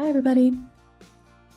Hi, everybody.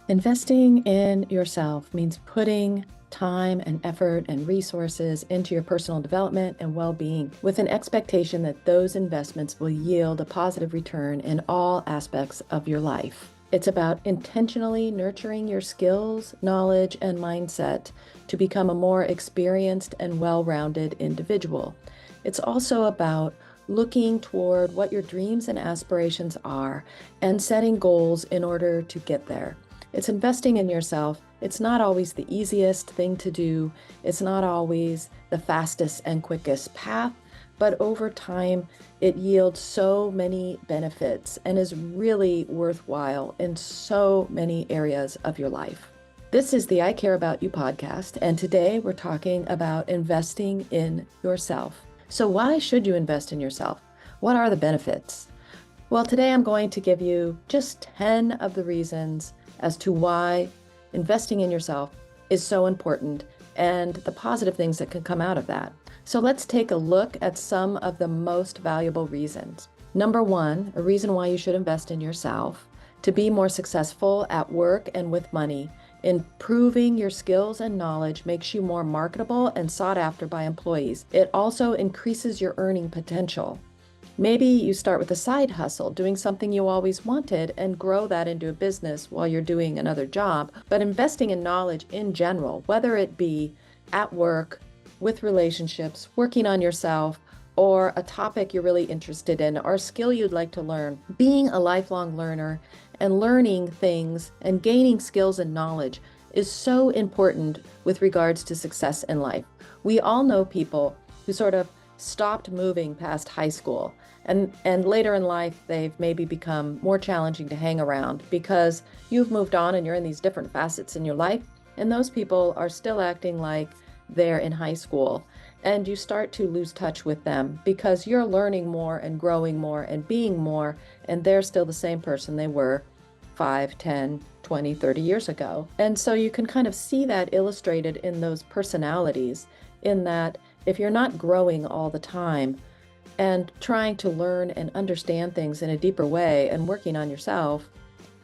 Investing in yourself means putting time and effort and resources into your personal development and well-being with an expectation that those investments will yield a positive return in all aspects of your life. It's about intentionally nurturing your skills, knowledge, and mindset to become a more experienced and well-rounded individual. It's also about looking toward what your dreams and aspirations are and setting goals in order to get there. It's investing in yourself. It's not always the easiest thing to do. It's not always the fastest and quickest path, but over time, it yields so many benefits and is really worthwhile in so many areas of your life. This is the I Care About You podcast, and today we're talking about investing in yourself. So why should you invest in yourself? What are the benefits? Well, today I'm going to give you just 10 of the reasons as to why investing in yourself is so important and the positive things that can come out of that. So let's take a look at some of the most valuable reasons. Number one, a reason why you should invest in yourself: to be more successful at work and with money. Improving your skills and knowledge makes you more marketable and sought after by employees. It also increases your earning potential. Maybe you start with a side hustle, doing something you always wanted, and grow that into a business while you're doing another job. But investing in knowledge in general, whether it be at work, with relationships, working on yourself, or a topic you're really interested in, or a skill you'd like to learn, being a lifelong learner and learning things and gaining skills and knowledge is so important with regards to success in life. We all know people who sort of stopped moving past high school, and later in life they've maybe become more challenging to hang around because you've moved on and you're in these different facets in your life, and those people are still acting like they're in high school, and you start to lose touch with them because you're learning more and growing more and being more, and they're still the same person they were 5, 10, 20, 30 years ago. And so you can kind of see that illustrated in those personalities, in that if you're not growing all the time and trying to learn and understand things in a deeper way and working on yourself,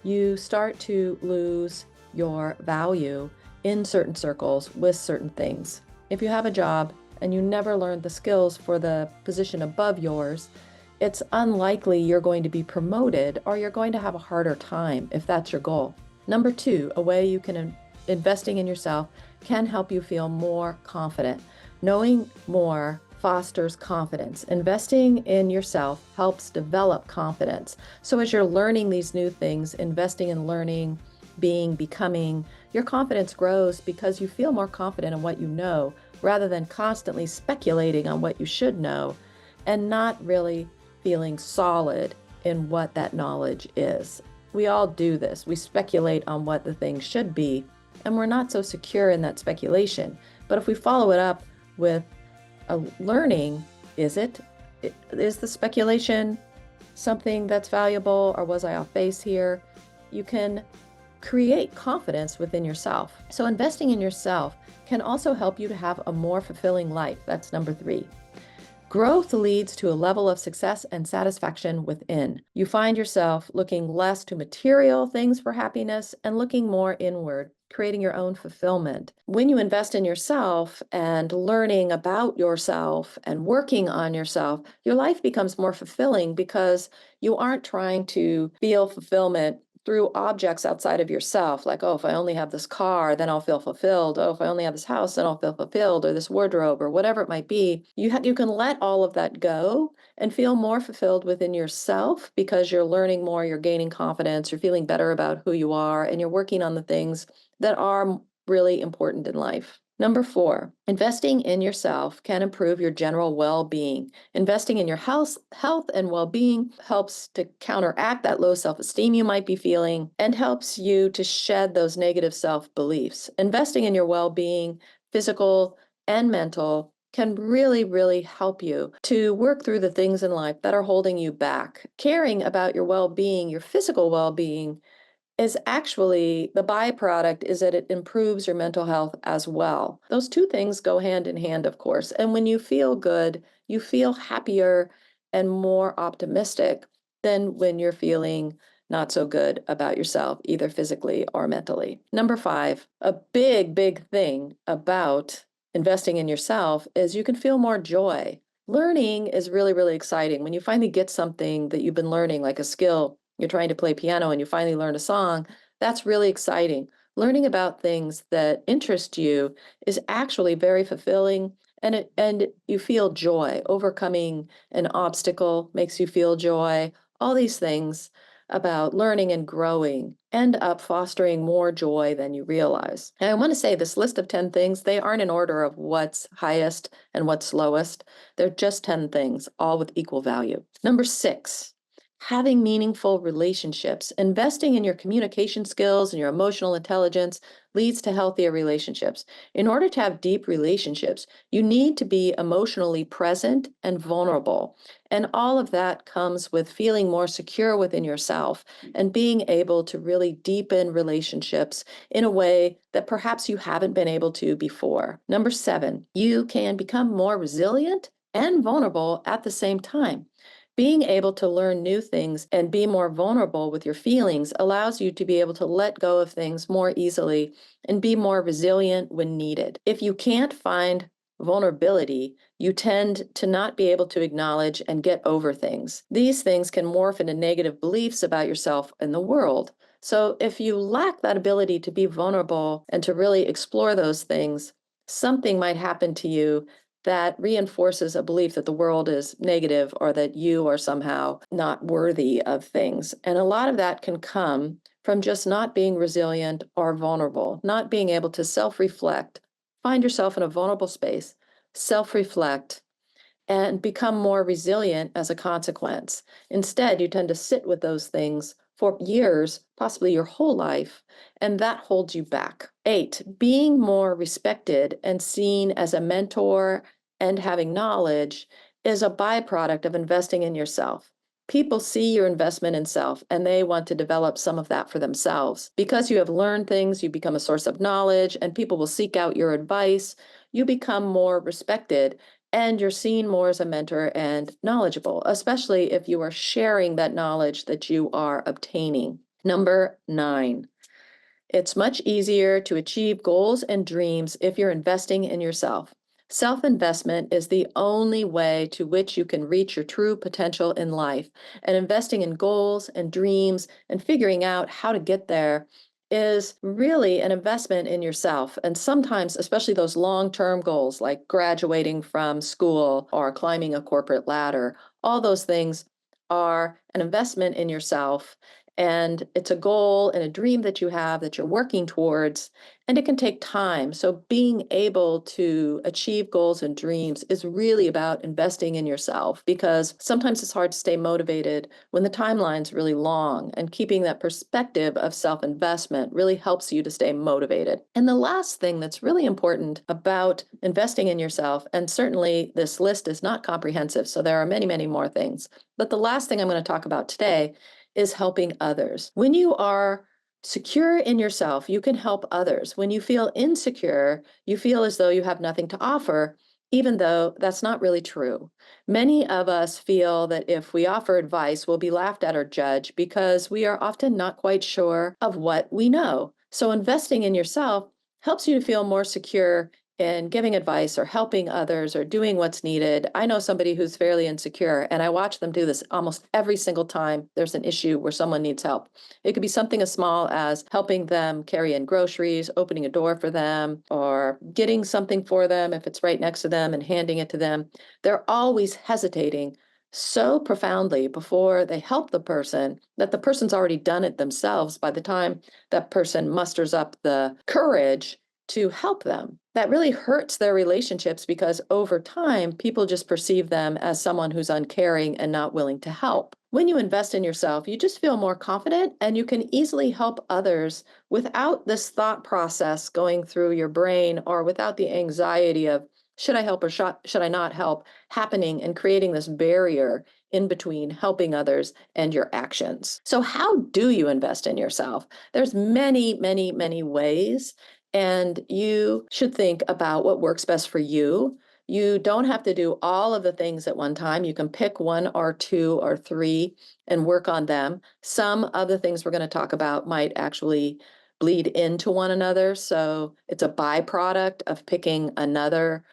you start to lose your value in certain circles with certain things. If you have a job and you never learned the skills for the position above yours, it's unlikely you're going to be promoted, or you're going to have a harder time if that's your goal. Number two, a way you can investing in yourself can help you feel more confident. Knowing more fosters confidence. Investing in yourself helps develop confidence. So as you're learning these new things, investing in learning, becoming, your confidence grows because you feel more confident in what you know, rather than constantly speculating on what you should know and not really feeling solid in what that knowledge is. We all do this. We speculate on what the thing should be, and we're not so secure in that speculation. But if we follow it up with a learning, is the speculation something that's valuable, or was I off base here? You can create confidence within yourself. So investing in yourself can also help you to have a more fulfilling life. That's number three. Growth leads to a level of success and satisfaction within. You find yourself looking less to material things for happiness and looking more inward, creating your own fulfillment. When you invest in yourself and learning about yourself and working on yourself, your life becomes more fulfilling because you aren't trying to feel fulfillment through objects outside of yourself, like, oh, if I only have this car, then I'll feel fulfilled. Oh, if I only have this house, then I'll feel fulfilled, or this wardrobe, or whatever it might be. You can let all of that go and feel more fulfilled within yourself because you're learning more, you're gaining confidence, you're feeling better about who you are, and you're working on the things that are really important in life. Number four, investing in yourself can improve your general well-being. Investing in your health and well-being helps to counteract that low self-esteem you might be feeling and helps you to shed those negative self-beliefs. Investing in your well-being, physical and mental, can really, really help you to work through the things in life that are holding you back. Caring about your well-being, your physical well-being, is actually the byproduct is that it improves your mental health as well. Those two things go hand in hand, of course. And when you feel good, you feel happier and more optimistic than when you're feeling not so good about yourself, either physically or mentally. Number 5, a big, big thing about investing in yourself is you can feel more joy. Learning is really, really exciting. When you finally get something that you've been learning, like a skill, you're trying to play piano and you finally learn a song, that's really exciting. Learning about things that interest you is actually very fulfilling, and you feel joy. Overcoming an obstacle makes you feel joy. All these things about learning and growing end up fostering more joy than you realize. And I want to say this list of 10 things, they aren't in order of what's highest and what's lowest. They're just 10 things, all with equal value. Number 6, having meaningful relationships. Investing in your communication skills and your emotional intelligence leads to healthier relationships. In order to have deep relationships, you need to be emotionally present and vulnerable. And all of that comes with feeling more secure within yourself and being able to really deepen relationships in a way that perhaps you haven't been able to before. Number 7, you can become more resilient and vulnerable at the same time. Being able to learn new things and be more vulnerable with your feelings allows you to be able to let go of things more easily and be more resilient when needed. If you can't find vulnerability, you tend to not be able to acknowledge and get over things. These things can morph into negative beliefs about yourself and the world. So if you lack that ability to be vulnerable and to really explore those things, something might happen to you that reinforces a belief that the world is negative or that you are somehow not worthy of things. And a lot of that can come from just not being resilient or vulnerable, not being able to self-reflect, find yourself in a vulnerable space, self-reflect, and become more resilient as a consequence. Instead, you tend to sit with those things for years, possibly your whole life, and that holds you back. 8, being more respected and seen as a mentor and having knowledge is a byproduct of investing in yourself. People see your investment in self and they want to develop some of that for themselves. Because you have learned things, you become a source of knowledge and people will seek out your advice. You become more respected and you're seen more as a mentor and knowledgeable, especially if you are sharing that knowledge that you are obtaining. Number 9, it's much easier to achieve goals and dreams if you're investing in yourself. Self-investment is the only way to which you can reach your true potential in life. And investing in goals and dreams and figuring out how to get there is really an investment in yourself. And sometimes, especially those long-term goals like graduating from school or climbing a corporate ladder, all those things are an investment in yourself. And it's a goal and a dream that you have that you're working towards, and it can take time. So being able to achieve goals and dreams is really about investing in yourself, because sometimes it's hard to stay motivated when the timeline's really long, and keeping that perspective of self-investment really helps you to stay motivated. And the last thing that's really important about investing in yourself, and certainly this list is not comprehensive, so there are many, many more things, but the last thing I'm going to talk about today is helping others. When you are secure in yourself, you can help others. When you feel insecure, you feel as though you have nothing to offer, even though that's not really true. Many of us feel that if we offer advice, we'll be laughed at or judged because we are often not quite sure of what we know. So investing in yourself helps you to feel more secure in giving advice or helping others or doing what's needed. I know somebody who's fairly insecure, and I watch them do this almost every single time there's an issue where someone needs help. It could be something as small as helping them carry in groceries, opening a door for them, or getting something for them if it's right next to them and handing it to them. They're always hesitating so profoundly before they help the person that the person's already done it themselves by the time that person musters up the courage to help them. That really hurts their relationships because over time, people just perceive them as someone who's uncaring and not willing to help. When you invest in yourself, you just feel more confident and you can easily help others without this thought process going through your brain, or without the anxiety of should I help or should I not help happening and creating this barrier in between helping others and your actions. So how do you invest in yourself? There's many, many, many ways. And you should think about what works best for you. You don't have to do all of the things at one time. You can pick one or two or three and work on them. Some of the things we're going to talk about might actually bleed into one another. So it's a byproduct of picking another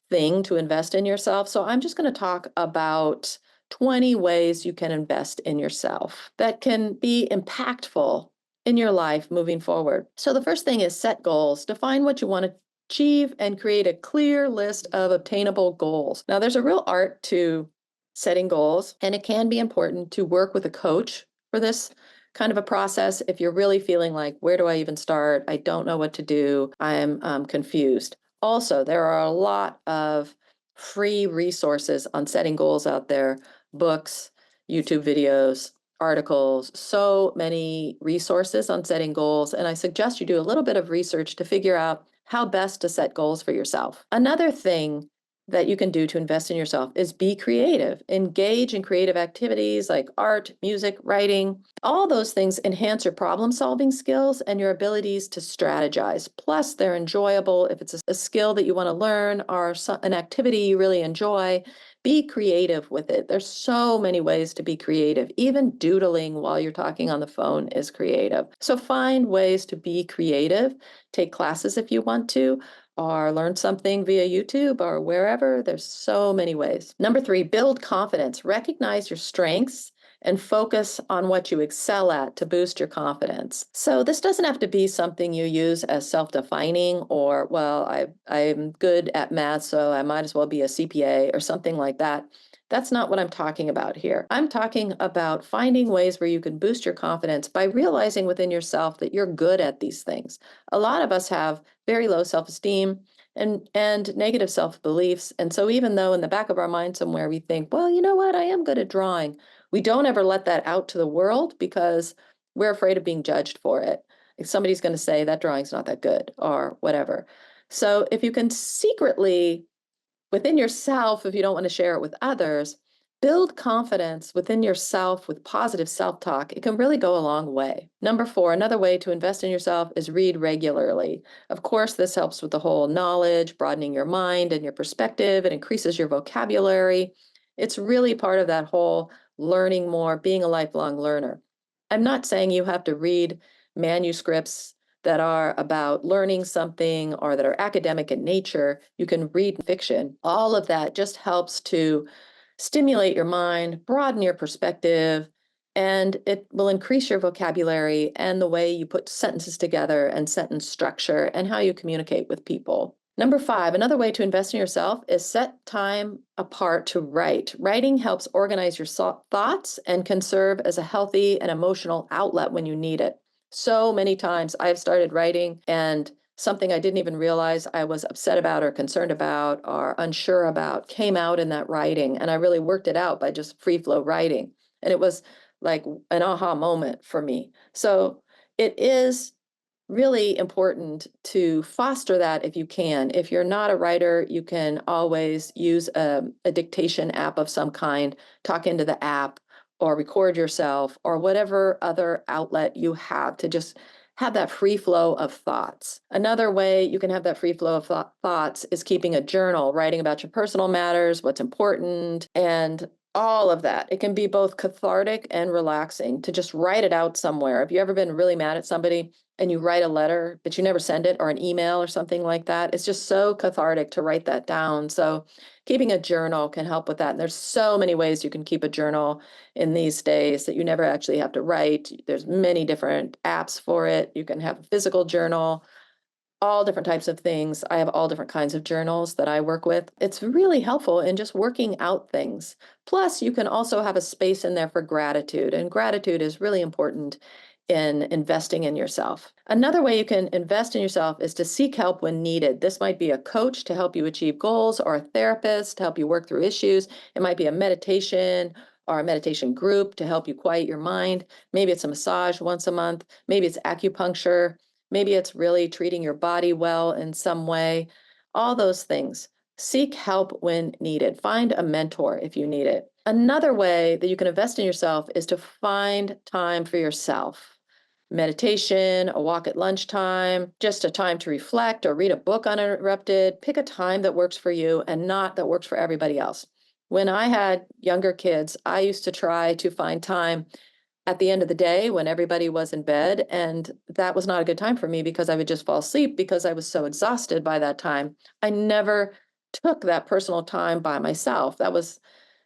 thing to invest in yourself. So I'm just going to talk about 20 ways you can invest in yourself that can be impactful in your life moving forward. So the first thing is set goals. Define what you want to achieve and create a clear list of obtainable goals. Now, there's a real art to setting goals, and it can be important to work with a coach for this kind of a process if you're really feeling like, where do I even start? I don't know what to do. I'm confused. Also, there are a lot of free resources on setting goals out there, books, YouTube videos, articles, so many resources on setting goals. And I suggest you do a little bit of research to figure out how best to set goals for yourself. Another thing that you can do to invest in yourself is be creative. Engage in creative activities like art, music, writing. All those things enhance your problem-solving skills and your abilities to strategize. Plus, they're enjoyable. If it's a skill that you want to learn or an activity you really enjoy, be creative with it. There's so many ways to be creative. Even doodling while you're talking on the phone is creative. So find ways to be creative. Take classes if you want to, or learn something via YouTube or wherever. There's so many ways. Number 3, build confidence. Recognize your strengths and focus on what you excel at to boost your confidence. So this doesn't have to be something you use as self-defining or, well, I'm good at math, so I might as well be a CPA or something like that. That's not what I'm talking about here. I'm talking about finding ways where you can boost your confidence by realizing within yourself that you're good at these things. A lot of us have very low self-esteem and negative self-beliefs. And so even though in the back of our mind somewhere we think, well, you know what, I am good at drawing, we don't ever let that out to the world because we're afraid of being judged for it. If somebody's going to say that drawing's not that good or whatever. So if you can secretly within yourself, if you don't want to share it with others, build confidence within yourself with positive self-talk. It can really go a long way. Number 4, another way to invest in yourself is read regularly. Of course, this helps with the whole knowledge, broadening your mind and your perspective. It increases your vocabulary. It's really part of that whole learning more, being a lifelong learner. I'm not saying you have to read manuscripts that are about learning something or that are academic in nature. You can read fiction. All of that just helps to stimulate your mind, broaden your perspective, and it will increase your vocabulary and the way you put sentences together and sentence structure and how you communicate with people. Number 5, another way to invest in yourself is set time apart to write. Writing helps organize your thoughts and can serve as a healthy and emotional outlet when you need it. So many times I've started writing and something I didn't even realize I was upset about or concerned about or unsure about came out in that writing. And I really worked it out by just free flow writing. And it was like an aha moment for me. So it is really important to foster that if you can. If you're not a writer, you can always use a dictation app of some kind, talk into the app, or record yourself, or whatever other outlet you have to just have that free flow of thoughts. Another way you can have that free flow of thoughts is keeping a journal, writing about your personal matters, what's important, and all of that. It can be both cathartic and relaxing to just write it out somewhere. Have you ever been really mad at somebody and you write a letter, but you never send it, or an email or something like that? It's just so cathartic to write that down. So keeping a journal can help with that. And there's so many ways you can keep a journal in these days that you never actually have to write. There's many different apps for it. You can have a physical journal, all different types of things. I have all different kinds of journals that I work with. It's really helpful in just working out things. Plus, you can also have a space in there for gratitude, and gratitude is really important in investing in yourself. Another way you can invest in yourself is to seek help when needed. This might be a coach to help you achieve goals, or a therapist to help you work through issues. It might be a meditation or a meditation group to help you quiet your mind. Maybe it's a massage once a month. Maybe it's acupuncture. Maybe it's really treating your body well in some way. All those things. Seek help when needed. Find a mentor if you need it. Another way that you can invest in yourself is to find time for yourself. meditation, a walk at lunchtime, just a time to reflect or read a book uninterrupted. Pick a time that works for you and not that works for everybody else. When I had younger kids, I used to try to find time at the end of the day when everybody was in bed, and that was not a good time for me because I would just fall asleep because I was so exhausted by that time. I never took that personal time by myself. That was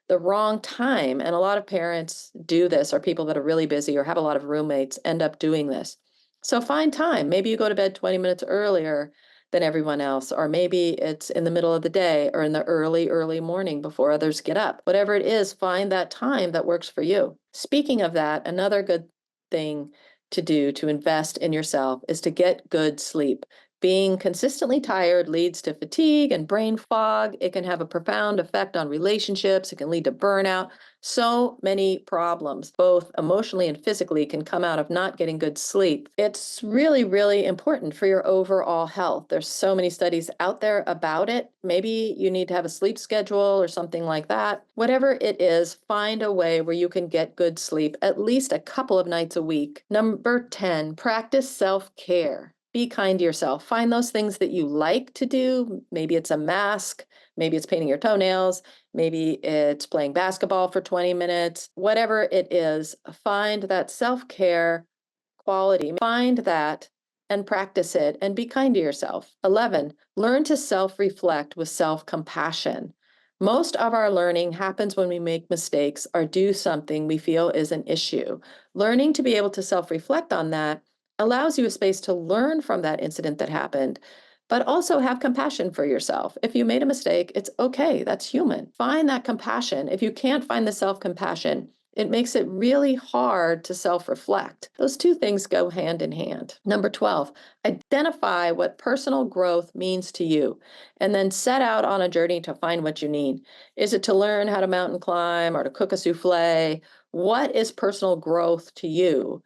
the wrong time. And a lot of parents do this, or people that are really busy or have a lot of roommates end up doing this. So find time. Maybe you go to bed 20 minutes earlier than everyone else, or maybe it's in the middle of the day or in the early morning before others get up. Whatever it is, find that time that works for you. Speaking of that, another good thing to do to invest in yourself is to get good sleep. Being consistently tired leads to fatigue and brain fog. It can have a profound effect on relationships. It can lead to burnout. So many problems, both emotionally and physically, can come out of not getting good sleep. It's really, really important for your overall health. There's so many studies out there about it. Maybe you need to have a sleep schedule or something like that. Whatever it is, find a way where you can get good sleep at least a couple of nights a week. Number 10, practice self-care. Be kind to yourself. Find those things that you like to do. Maybe it's a mask, maybe it's painting your toenails, maybe it's playing basketball for 20 minutes. Whatever it is, find that self-care quality. Find that and practice it and be kind to yourself. 11, learn to self-reflect with self-compassion. Most of our learning happens when we make mistakes or do something we feel is an issue. Learning to be able to self-reflect on that allows you a space to learn from that incident that happened, but also have compassion for yourself. If you made a mistake, it's okay. That's human. Find that compassion. If you can't find the self-compassion, it makes it really hard to self-reflect. Those two things go hand in hand. Number 12, identify what personal growth means to you, and then set out on a journey to find what you need. Is it to learn how to mountain climb or to cook a souffle? What is personal growth to you?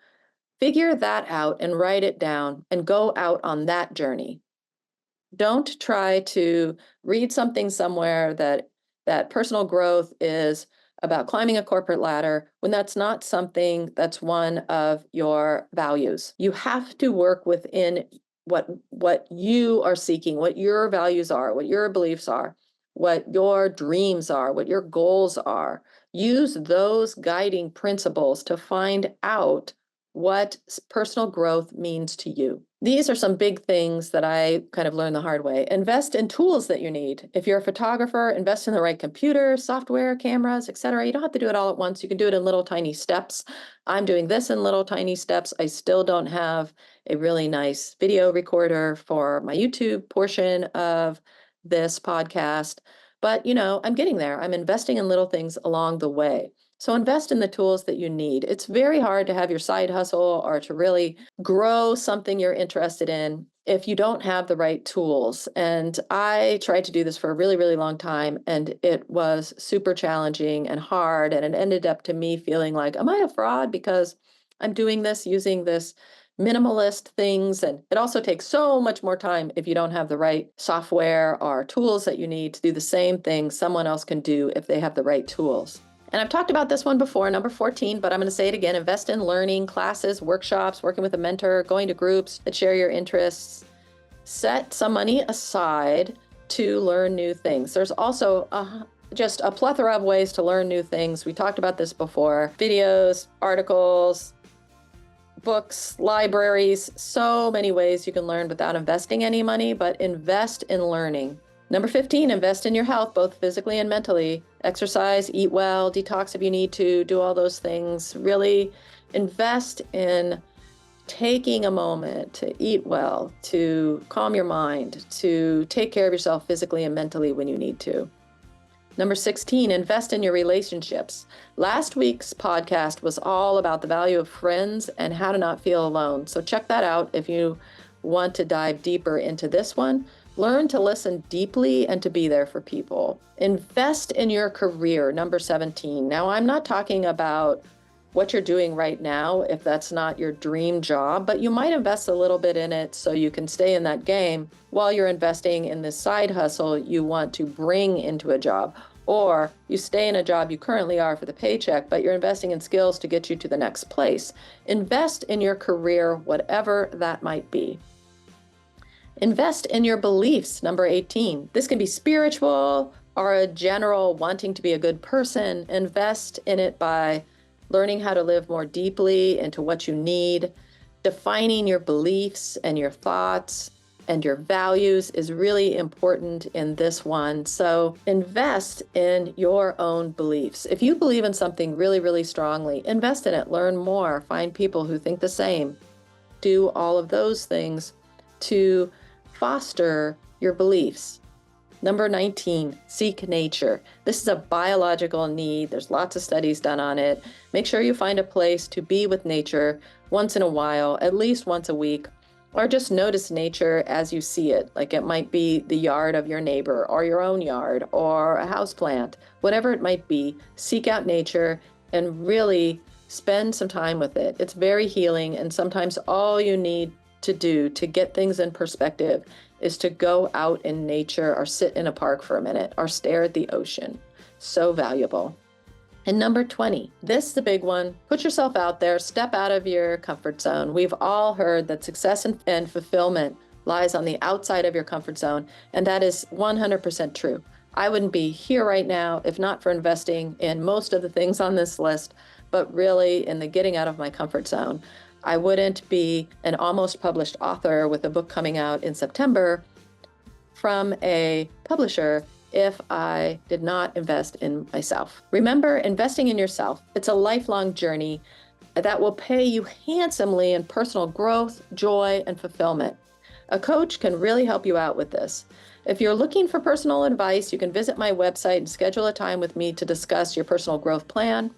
Figure that out and write it down and go out on that journey. Don't try to read something somewhere that personal growth is about climbing a corporate ladder when that's not something that's one of your values. You have to work within what you are seeking, what your values are, what your beliefs are, what your dreams are, what your goals are. Use those guiding principles to find out what personal growth means to you. These are some big things that I kind of learned the hard way. Invest in tools that you need. If you're a photographer, invest in the right computer, software, cameras, etc. You don't have to do it all at once. You can do it in little tiny steps. I'm doing this in little tiny steps. I still don't have a really nice video recorder for my YouTube portion of this podcast, but I'm getting there. I'm investing in little things along the way. So invest in the tools that you need. It's very hard to have your side hustle or to really grow something you're interested in if you don't have the right tools. And I tried to do this for a really, really long time, and it was super challenging and hard. And it ended up to me feeling like, am I a fraud because I'm doing this using this minimalist things? And it also takes so much more time if you don't have the right software or tools that you need to do the same thing someone else can do if they have the right tools. And I've talked about this one before, number 14, but I'm going to say it again. Invest in learning, classes, workshops, working with a mentor, going to groups that share your interests. Set some money aside to learn new things. There's also just a plethora of ways to learn new things. We talked about this before. Videos, articles, books, libraries, so many ways you can learn without investing any money, but invest in learning. Number 15, invest in your health, both physically and mentally. Exercise, eat well, detox if you need to, do all those things. Really invest in taking a moment to eat well, to calm your mind, to take care of yourself physically and mentally when you need to. Number 16, invest in your relationships. Last week's podcast was all about the value of friends and how to not feel alone. So check that out if you want to dive deeper into this one. Learn to listen deeply and to be there for people. Invest in your career, number 17. Now, I'm not talking about what you're doing right now if that's not your dream job, but you might invest a little bit in it so you can stay in that game while you're investing in this side hustle you want to bring into a job. Or you stay in a job you currently are for the paycheck, but you're investing in skills to get you to the next place. Invest in your career, whatever that might be. Invest in your beliefs, number 18. This can be spiritual or a general wanting to be a good person. Invest in it by learning how to live more deeply into what you need. Defining your beliefs and your thoughts and your values is really important in this one. So invest in your own beliefs. If you believe in something really, really strongly, invest in it, learn more, find people who think the same. Do all of those things to foster your beliefs. Number 19, seek nature. This is a biological need. There's lots of studies done on it. Make sure you find a place to be with nature once in a while, at least once a week, or just notice nature as you see it. Like it might be the yard of your neighbor or your own yard or a houseplant, whatever it might be. Seek out nature and really spend some time with it. It's very healing, and sometimes all you need to do to get things in perspective is to go out in nature or sit in a park for a minute or stare at the ocean. So valuable. And number 20, this is the big one. Put yourself out there, step out of your comfort zone. We've all heard that success and fulfillment lies on the outside of your comfort zone, and that is 100% true. I wouldn't be here right now if not for investing in most of the things on this list, but really in the getting out of my comfort zone. I wouldn't be an almost published author with a book coming out in September from a publisher if I did not invest in myself. Remember, investing in yourself, it's a lifelong journey that will pay you handsomely in personal growth, joy, and fulfillment. A coach can really help you out with this. If you're looking for personal advice, you can visit my website and schedule a time with me to discuss your personal growth plan.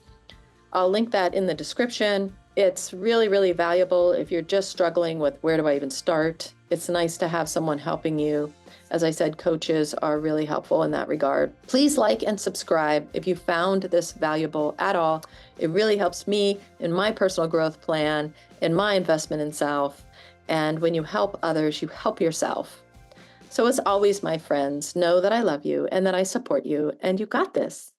I'll link that in the description. It's really, really valuable if you're just struggling with where do I even start. It's nice to have someone helping you. As I said, coaches are really helpful in that regard. Please like and subscribe if you found this valuable at all. It really helps me in my personal growth plan, in my investment in self. And when you help others, you help yourself. So as always, my friends, know that I love you and that I support you, and you got this.